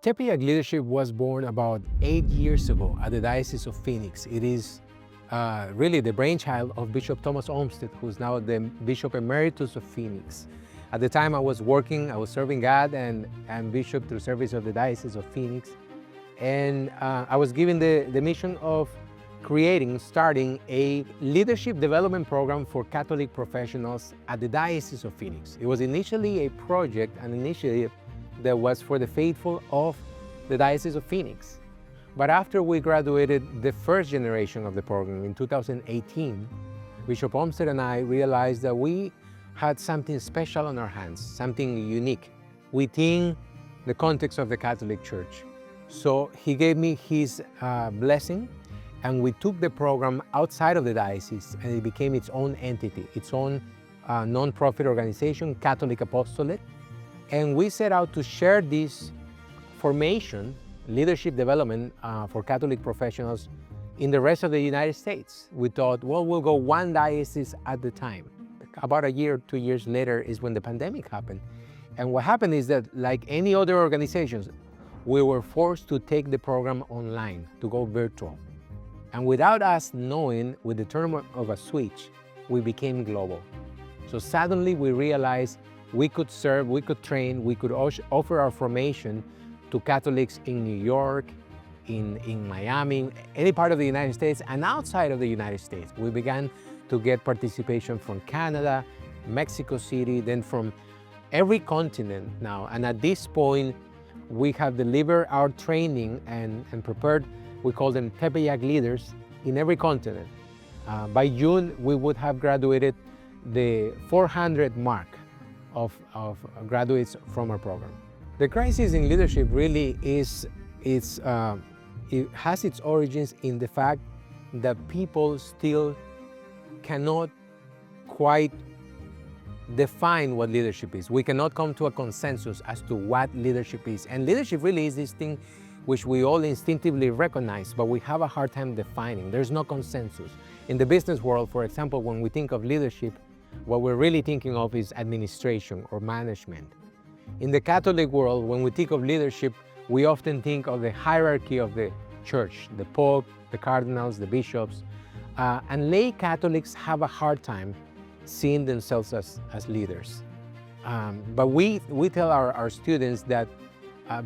Tepeyac Leadership was born about 8 years ago at the Diocese of Phoenix. It is really the brainchild of Bishop Thomas Olmsted, who's now the Bishop Emeritus of Phoenix. At the time I was serving God and Bishop through service of the Diocese of Phoenix. And I was given the mission of starting a leadership development program for Catholic professionals at the Diocese of Phoenix. It was initially a project, an initiative that was for the faithful of the Diocese of Phoenix. But after we graduated the first generation of the program in 2018, Bishop Olmsted and I realized that we had something special on our hands, something unique within the context of the Catholic Church. So he gave me his blessing, and we took the program outside of the diocese, and it became its own entity, its own non-profit organization, Catholic Apostolate. And we set out to share this formation, leadership development for Catholic professionals in the rest of the United States. We thought, well, we'll go one diocese at the time. About a year, 2 years later is when the pandemic happened. And what happened is that, like any other organizations, we were forced to take the program online, to go virtual. And without us knowing, with the turn of a switch, we became global. So suddenly we realized we could serve, we could train, we could offer our formation to Catholics in New York, in Miami, any part of the United States, and outside of the United States. We began to get participation from Canada, Mexico City, then from every continent now. And at this point, we have delivered our training and prepared, we call them Tepeyac leaders, in every continent. By June, we would have graduated the 400 mark of graduates from our program. The crisis in leadership really it has its origins in the fact that people still cannot quite define what leadership is. We cannot come to a consensus as to what leadership is. And leadership really is this thing which we all instinctively recognize, but we have a hard time defining. There's no consensus. In the business world, for example, when we think of leadership, what we're really thinking of is administration or management. In the Catholic world, when we think of leadership, we often think of the hierarchy of the church, the Pope, the cardinals, the bishops, and lay Catholics have a hard time seeing themselves as leaders. But we tell our students that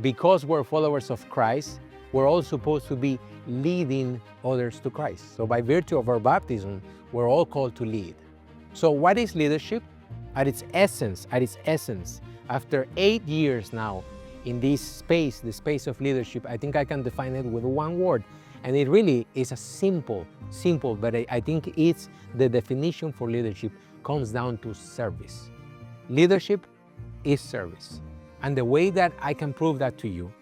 because we're followers of Christ, we're all supposed to be leading others to Christ. So by virtue of our baptism, we're all called to lead. So what is leadership? At its essence, after 8 years now in this space, the space of leadership, I think I can define it with one word. And it really is a simple, but I think it's the definition for leadership comes down to service. Leadership is service. And the way that I can prove that to you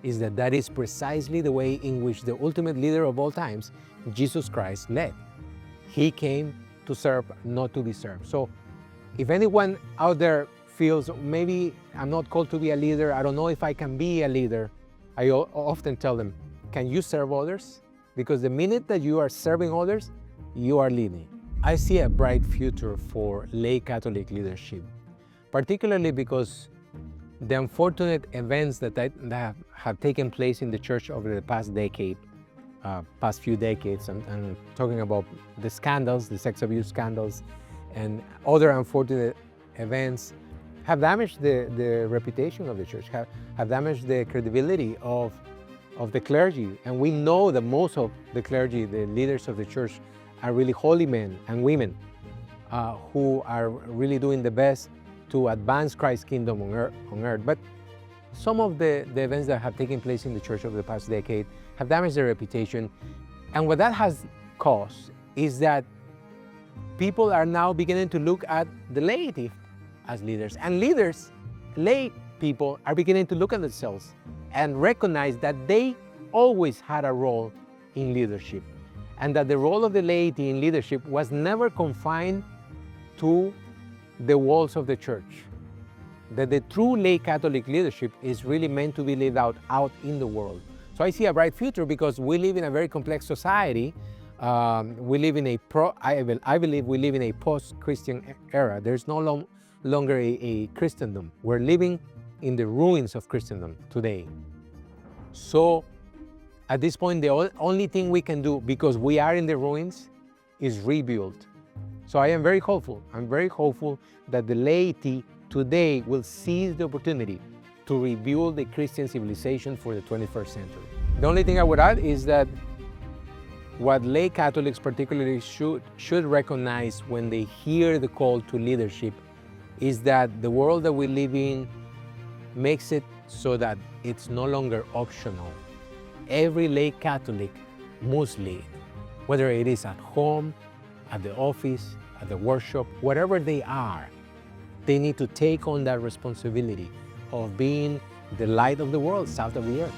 is that is precisely the way in which the ultimate leader of all times, Jesus Christ, led. He came to serve, not to be served. So if anyone out there feels, maybe I'm not called to be a leader, I don't know if I can be a leader, I often tell them, can you serve others? Because the minute that you are serving others, you are leading. I see a bright future for lay Catholic leadership, particularly because the unfortunate events that have taken place in the church over the past few decades, I'm talking about the scandals, the sex abuse scandals, and other unfortunate events, have damaged the reputation of the church, have damaged the credibility of the clergy. And we know that most of the clergy, the leaders of the church, are really holy men and women who are really doing the best to advance Christ's kingdom on earth. But some of the events that have taken place in the church over the past decade have damaged their reputation. And what that has caused is that people are now beginning to look at the laity as leaders. And leaders, lay people, are beginning to look at themselves and recognize that they always had a role in leadership. And that the role of the laity in leadership was never confined to the walls of the church. That the true lay Catholic leadership is really meant to be lived out in the world. So I see a bright future because we live in a very complex society. We live in I believe we live in a post-Christian era. There's no longer a Christendom. We're living in the ruins of Christendom today. So at this point, the only thing we can do, because we are in the ruins, is rebuild. So I am very hopeful. I'm very hopeful that the laity today will seize the opportunity to rebuild the Christian civilization for the 21st century. The only thing I would add is that what lay Catholics particularly should recognize when they hear the call to leadership is that the world that we live in makes it so that it's no longer optional. Every lay Catholic must lead, whether it is at home, at the office, at the workshop, wherever they are. They need to take on that responsibility of being the light of the world, salt of the earth.